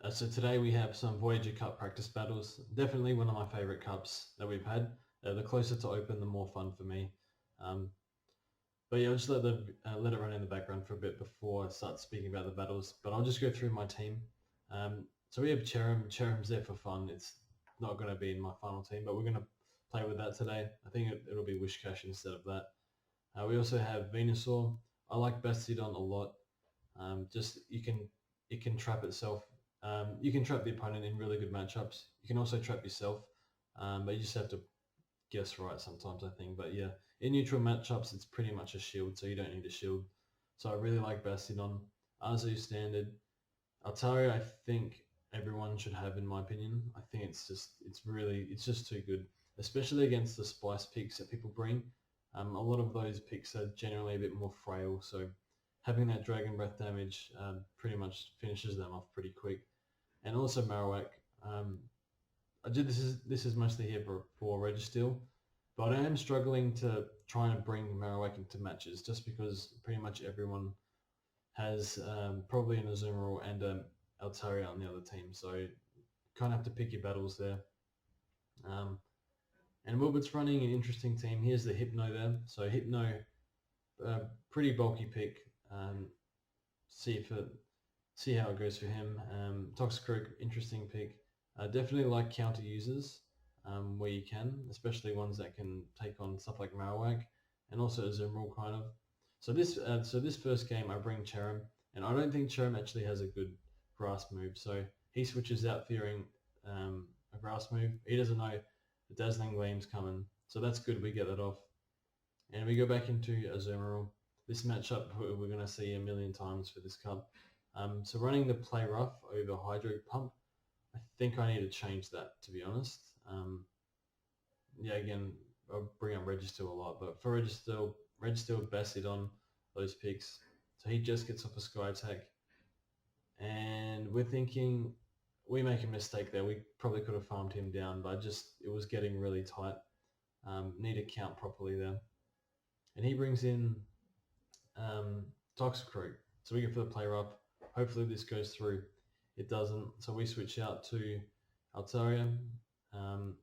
So today we have some Voyager Cup practice battles. Definitely one of my favourite cups that we've had. The closer to open, the more fun for me. Um, but yeah, I'll just let it run in the background for a bit before I start speaking about the battles. But I'll just go through my team. So we have Cherim. Cherim's there for fun. It's not going to be in my final team, but we're going to play with that today. I think it'll be Wishcash instead of that. We also have Venusaur. I like Bastiodon a lot. Just it can trap itself. You can trap the opponent in really good matchups. You can also trap yourself, but you just have to guess right sometimes, I think. But yeah, in neutral matchups, it's pretty much a shield, so you don't need a shield. So I really like Bastiodon. Arzu standard. Altaria, I think everyone should have, in my opinion. I think it's just too good, especially against the spice picks that people bring. A lot of those picks are generally a bit more frail, so having that Dragon Breath damage pretty much finishes them off pretty quick. And also Marowak. This is mostly here for Registeel, but I am struggling to try and bring Marowak into matches just because pretty much everyone has probably an Azumarill and an Altaria on the other team, so you kind of have to pick your battles there. And Wilbert's running an interesting team. Here's the Hypno there. So Hypno, pretty bulky pick. See how it goes for him. Toxicroak, interesting pick. Definitely like counter users where you can, especially ones that can take on stuff like Marowak and also Azumarill kind of. So this first game I bring Cherim, and I don't think Cherim actually has a good grass move. So he switches out fearing a grass move. He doesn't know the Dazzling Gleam's coming, so that's good. We get that off, and we go back into Azumarill. This matchup we're going to see a million times for this cup. So running the Play Rough over Hydro Pump, I think I need to change that, to be honest. Yeah, again, I'll bring up Registeel a lot, but for Registeel, Bastiodon, those picks. So he just gets off a Sky Attack. And we're thinking we make a mistake there. We probably could have farmed him down, but it was getting really tight. Need to count properly there. And he brings in Toxicroak. So we go for the Play Rough. Hopefully this goes through. It doesn't. So we switch out to Altaria. And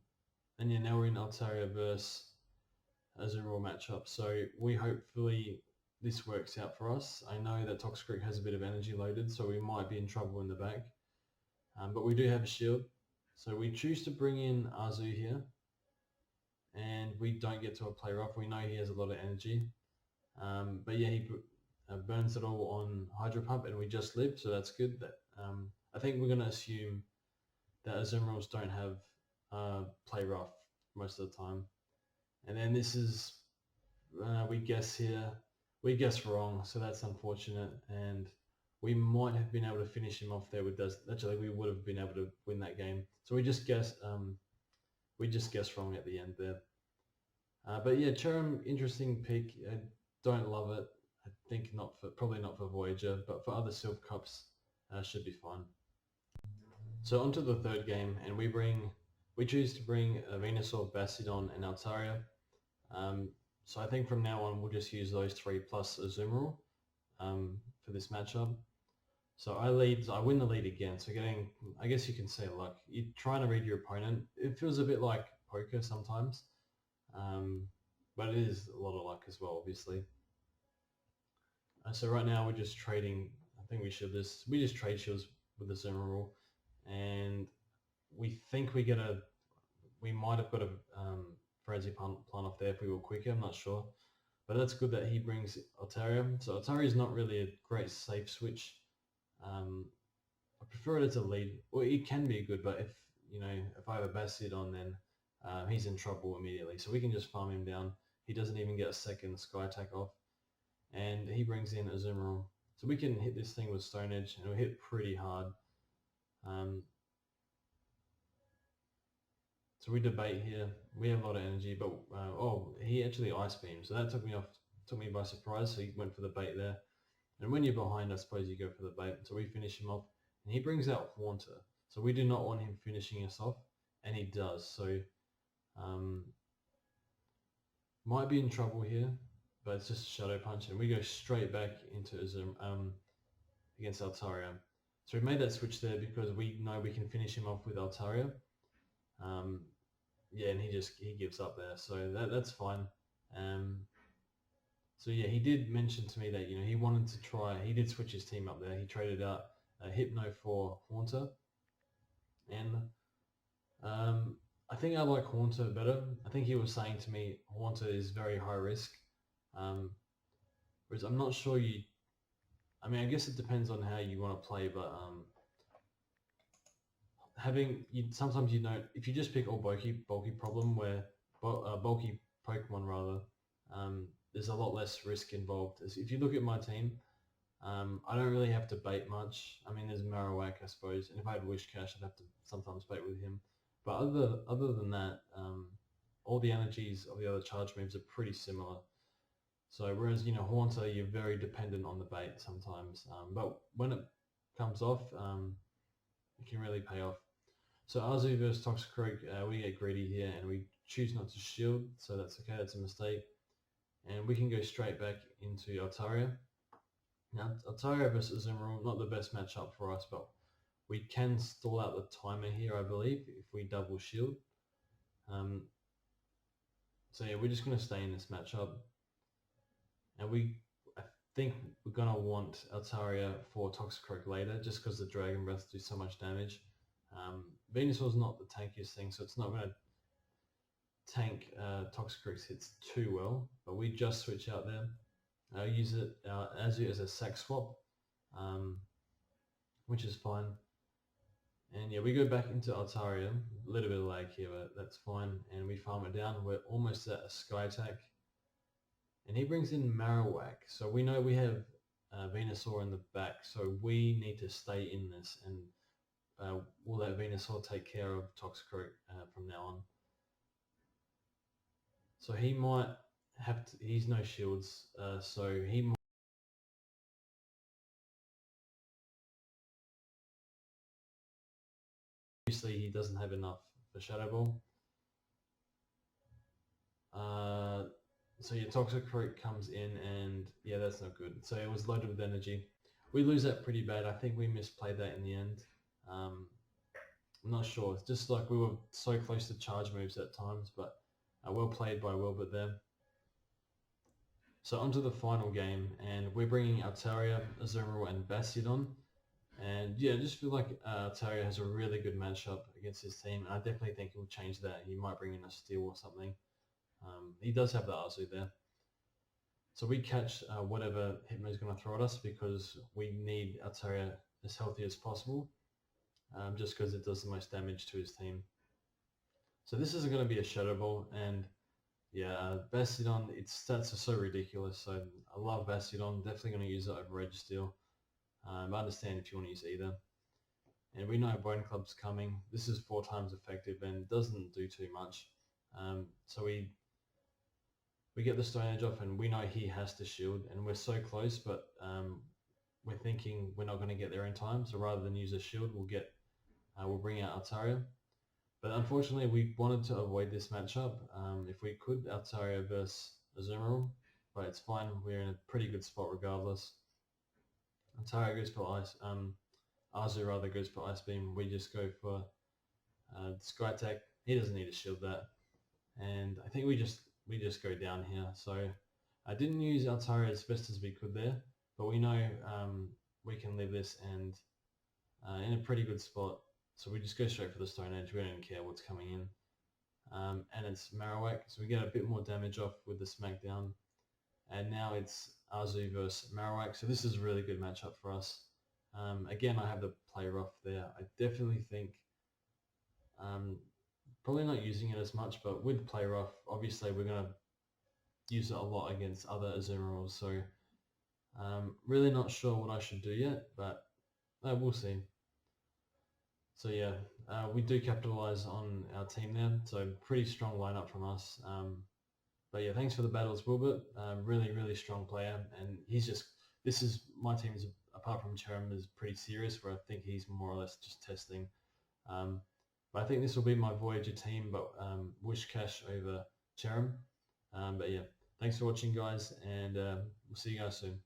yeah, now we're in Altaria versus Azumarill matchup. So hopefully this works out for us. I know that Toxicroak has a bit of energy loaded, so we might be in trouble in the back. But we do have a shield. So we choose to bring in Arzu here. And we don't get to a Play Rough. We know he has a lot of energy. But yeah, he burns it all on Hydro Pump and we just live, so that's good. I think we're going to assume that Azumarills don't have Play Rough most of the time. And then this is, we guess here, we guess wrong, so that's unfortunate. And we might have been able to finish him off there with this. Actually, we would have been able to win that game. So we just guessed wrong at the end there. But yeah, Cherim, interesting pick. I don't love it. I think probably not for Voyager, but for other Silph Cups, should be fine. So on to the third game, and we choose to bring Venusaur, Bastiodon, and Altaria. So I think from now on we'll just use those three plus Azumarill for this matchup. So I win the lead again. So I guess you can say luck. You're trying to read your opponent. It feels a bit like poker sometimes, but it is a lot of luck as well, obviously. So right now we're just trading. I think we just trade shields with the Azumarill, and we think we might have got a Frenzy plant off there if we were quicker. I'm not sure, but that's good that he brings Altaria. So Altaria is not really a great safe switch. I prefer it as a lead. Well, it can be good, but if I have a Bastiodon, then he's in trouble immediately. So we can just farm him down. He doesn't even get a second Sky Attack off, and he brings in Azumarill. So we can hit this thing with Stone Edge, and we'll hit pretty hard. So we debate here. We have a lot of energy, but he actually Ice Beam, so that took me by surprise. So he went for the bait there. And when you're behind, I suppose you go for the bait. So we finish him off, and he brings out Haunter. So we do not want him finishing us off, and he does. So might be in trouble here, but it's just a Shadow Punch, and we go straight back into against Altaria. So we made that switch there because we know we can finish him off with Altaria. Yeah, and he gives up there, so that's fine. So yeah, he did mention to me that he wanted to try. He did switch his team up there. He traded out Hypno for Haunter, and I think I like Haunter better. I think he was saying to me Haunter is very high risk, whereas I'm not sure you. I mean, I guess it depends on how you want to play, but sometimes if you just pick all bulky problem where bulky Pokemon rather, there's a lot less risk involved. If you look at my team, I don't really have to bait much. I mean, there's Marowak, I suppose, and if I had Wishcash, I'd have to sometimes bait with him. But other than that, all the energies of the other charge moves are pretty similar. So whereas Haunter, you're very dependent on the bait sometimes, but when it comes off, it can really pay off. So Arzu versus Toxicroak, we get greedy here and we choose not to shield, so that's okay, that's a mistake. And we can go straight back into Altaria. Now, Altaria versus Emerald, not the best matchup for us, but we can stall out the timer here, I believe, if we double shield. So yeah, we're just going to stay in this matchup. And I think we're going to want Altaria for Toxicroak later, just because the Dragon Breath do so much damage. Venusaur's not the tankiest thing, so it's not going to tank Toxicroak's hits too well, but we just switch out there. I use it as a sack swap, which is fine. And yeah, we go back into Altaria, a little bit of lag here, but that's fine. And we farm it down. We're almost at a Sky Attack. And he brings in Marowak. So we know we have Venusaur in the back, so we need to stay in this. And we'll let Venusaur take care of Toxicroak from now on. So he might have to, he's no shields, so he might. Obviously, he doesn't have enough for Shadow Ball. So your Toxicroak comes in and yeah, that's not good. So it was loaded with energy. We lose that pretty bad. I think we misplayed that in the end. I'm not sure. It's just like we were so close to charge moves at times, but well played by Wilbert there. So onto the final game, and we're bringing Altaria, Azumarill, and Bastiodon. And yeah, I just feel like Altaria has a really good matchup against his team, and I definitely think he'll change that. He might bring in a Steel or something. He does have the Arzu there. So we catch whatever Hypno's going to throw at us because we need Altaria as healthy as possible, just because it does the most damage to his team. So this is going to be a Shadow Ball, and yeah, Bastiodon, its stats are so ridiculous, so I love Bastiodon, definitely going to use it over Registeel. I understand if you want to use either. And we know Bone Club's coming. This is 4 times effective and doesn't do too much. So we get the Stone Edge off and we know he has to shield, and we're so close, but we're thinking we're not going to get there in time, so rather than use a shield, we'll bring out Altaria. But unfortunately, we wanted to avoid this matchup. If we could, Altaria versus Azumarill, but it's fine. We're in a pretty good spot regardless. Altaria goes for Ice. Arzu rather goes for Ice Beam. We just go for Sky Attack. He doesn't need to shield that, and I think we just go down here. So I didn't use Altaria as best as we could there, but we know we can live this and in a pretty good spot. So we just go straight for the Stone Edge. We don't even care what's coming in. And it's Marowak, so we get a bit more damage off with the Smackdown. And now it's Arzu versus Marowak, so this is a really good matchup for us. Again, I have the Play Rough there. I definitely think, probably not using it as much, but with Play Rough, obviously we're going to use it a lot against other Azumarills, so really not sure what I should do yet, but we'll see. So yeah, we do capitalize on our team there, so pretty strong lineup from us. But yeah, thanks for the battles, Wilbert. Really, really strong player, and my team's, apart from Cherim, is pretty serious, where I think he's more or less just testing. But I think this will be my Voyager team, but Wishcash over Cherim. But yeah, thanks for watching, guys, and we'll see you guys soon.